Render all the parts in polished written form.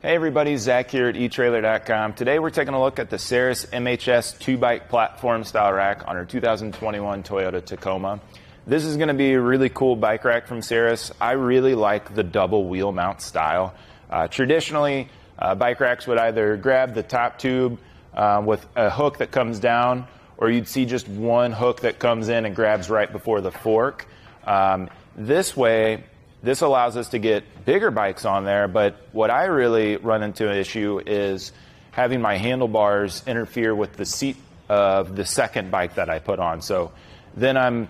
Hey everybody, Zach here at etrailer.com. Today we're taking a look at the Saris MHS Two Bike platform style rack on our 2021 Toyota Tacoma. This is going to be a really cool bike rack from Saris. I really like the double wheel mount style. Traditionally, bike racks would either grab the top tube with a hook that comes down, or you'd see just one hook that comes in and grabs right before the fork. This allows us to get bigger bikes on there, but what I really run into an issue is having my handlebars interfere with the seat of the second bike that I put on. So then I'm,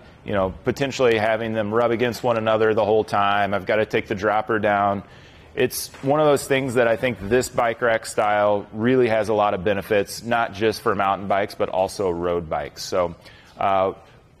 potentially having them rub against one another the whole time. I've got to take the dropper down. It's one of those things that I think this bike rack style really has a lot of benefits, not just for mountain bikes, but also road bikes. So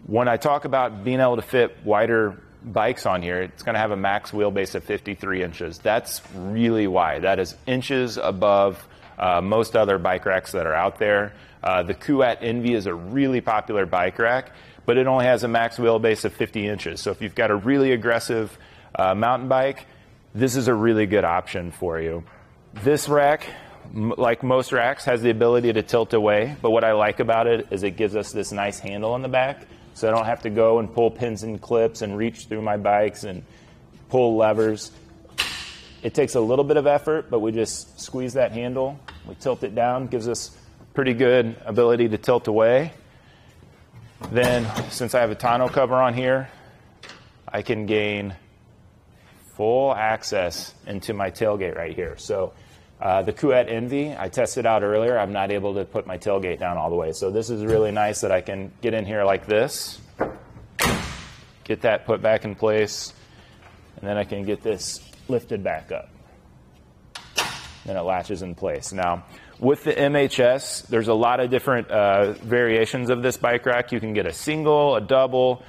when I talk about being able to fit wider bikes on here, it's going to have a max wheelbase of 53 inches. That's really wide. That is inches above most other bike racks that are out there. The Kuat Envy is a really popular bike rack, but it only has a max wheelbase of 50 inches. So if you've got a really aggressive mountain bike, this is a really good option for you. This rack, like most racks, has the ability to tilt away, but what I like about it is it gives us this nice handle in the back. So I don't have to go and pull pins and clips and reach through my bikes and pull levers. It takes a little bit of effort, but we just squeeze that handle. We tilt it down, gives us pretty good ability to tilt away. Then, since I have a tonneau cover on here, I can gain full access into my tailgate right here. So the Kuat Envy, I tested out earlier. I'm not able to put my tailgate down all the way. So this is really nice that I can get in here like this, get that put back in place, and then I can get this lifted back up. Then it latches in place. Now, with the MHS, there's a lot of different variations of this bike rack. You can get a single, a double,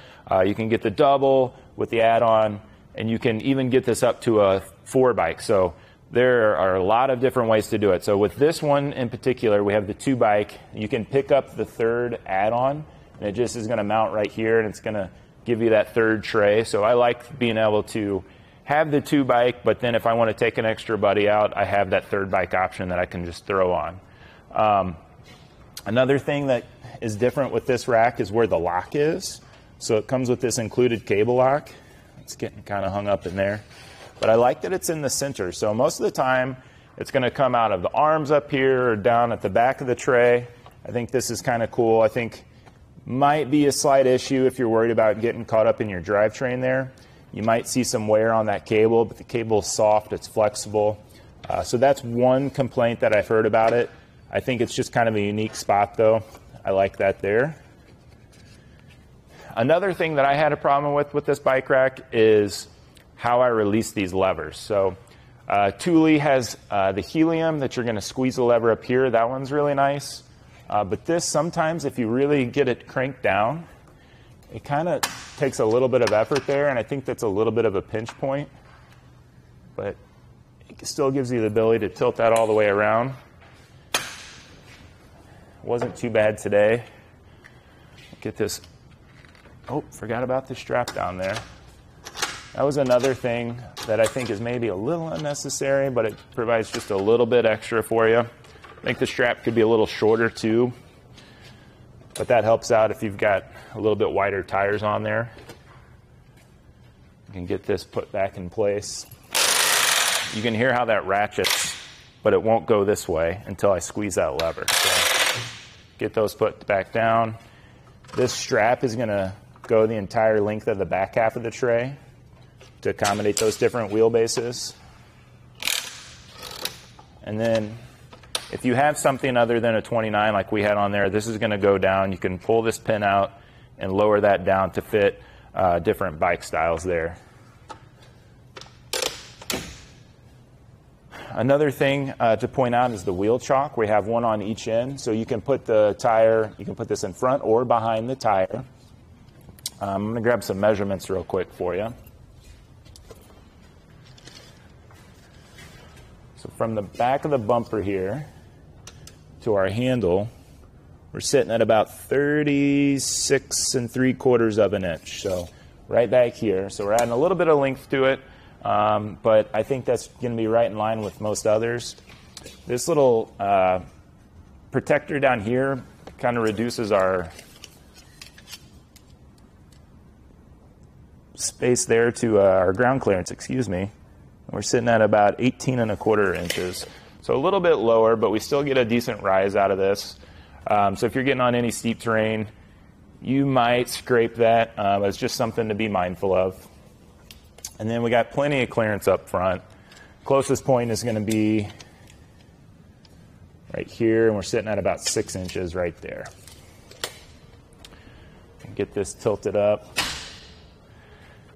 you can get the double with the add-on, and you can even get this up to a 4-bike. So there are a lot of different ways to do it. So with this one in particular, we have the 2-bike. You can pick up the third add-on, and it just is going to mount right here, and it's going to give you that third tray. So I like being able to have the 2-bike, but then if I want to take an extra buddy out, I have that third bike option that I can just throw on. Another thing that is different with this rack is where the lock is. So it comes with this included cable lock. It's getting kind of hung up in there. But I like that it's in the center. So most of the time, it's going to come out of the arms up here or down at the back of the tray. I think this is kind of cool. I think might be a slight issue if you're worried about getting caught up in your drivetrain there. You might see some wear on that cable, but the cable's soft, it's flexible. So that's one complaint that I've heard about it. I think it's just kind of a unique spot though. I like that there. Another thing that I had a problem with this bike rack is how I release these levers. So Thule has the helium that you're going to squeeze the lever up here. That one's really nice. But this, sometimes if you really get it cranked down, it kind of takes a little bit of effort there, and I think that's a little bit of a pinch point. But it still gives you the ability to tilt that all the way around. Wasn't too bad today. Get this. Oh, forgot about the strap down there. That was another thing that I think is maybe a little unnecessary, but it provides just a little bit extra for you. I think the strap could be a little shorter too, but that helps out if you've got a little bit wider tires on there. You can get this put back in place. You can hear how that ratchets, but it won't go this way until I squeeze that lever. So get those put back down. This strap is going to go the entire length of the back half of the tray to accommodate those different wheelbases. And then if you have something other than a 29 like we had on there, this is going to go down. You can pull this pin out and lower that down to fit different bike styles there. Another thing to point out is the wheel chock. We have one on each end, so you can put the tire, you can put this in front or behind the tire. I'm going to grab some measurements real quick for you. So from the back of the bumper here to our handle, we're sitting at about 36 3/4 of an inch. So right back here. So we're adding a little bit of length to it. but I think that's going to be right in line with most others. This little protector down here kind of reduces our space there to our ground clearance, excuse me. We're sitting at about 18¼ inches. So a little bit lower, but we still get a decent rise out of this. So if you're getting on any steep terrain, you might scrape that. It's just something to be mindful of. And then we got plenty of clearance up front. Closest point is going to be right here, and we're sitting at about 6 inches right there. Get this tilted up.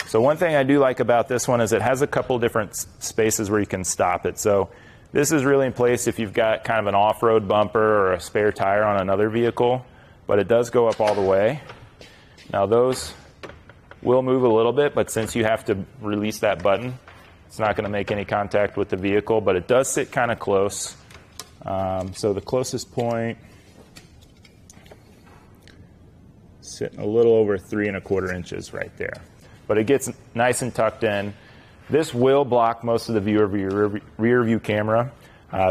So one thing I do like about this one is it has a couple different spaces where you can stop it. So this is really in place if you've got kind of an off-road bumper or a spare tire on another vehicle, but it does go up all the way. Now those will move a little bit, but since you have to release that button, it's not going to make any contact with the vehicle, but it does sit kind of close. So the closest point, sitting a little over 3¼ inches right there. But it gets nice and tucked in. This will block most of the view of your rear view camera.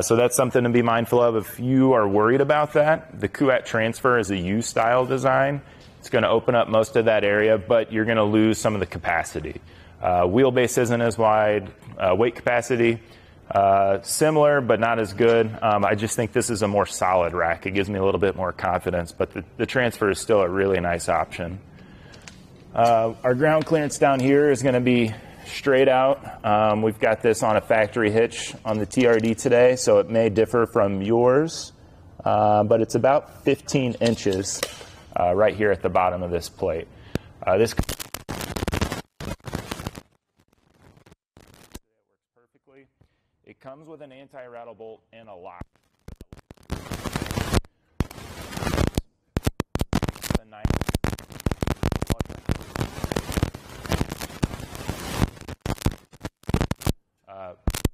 So that's something to be mindful of. If you are worried about that, the Kuat Transfer is a U-style design. It's going to open up most of that area, but you're going to lose some of the capacity. Wheelbase isn't as wide. Weight capacity, similar, but not as good. I just think this is a more solid rack. It gives me a little bit more confidence, but the Transfer is still a really nice option. Our ground clearance down here is going to be straight out. We've got this on a factory hitch on the TRD today, so it may differ from yours, but it's about 15 inches right here at the bottom of this plate. This works perfectly. It comes with an anti-rattle bolt and a lock.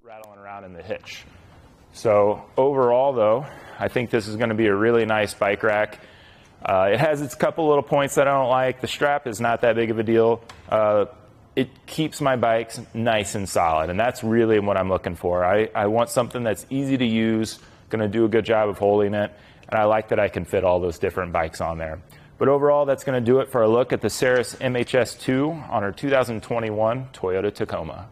Rattling around in the hitch. So overall, though, I think this is going to be a really nice bike rack. It has its couple little points that I don't like. The strap is not that big of a deal. It keeps my bikes nice and solid, and that's really what I'm looking for. I want something that's easy to use, going to do a good job of holding it, and I like that I can fit all those different bikes on there. But overall, that's going to do it for a look at the Saris MHS 2 on our 2021 Toyota Tacoma.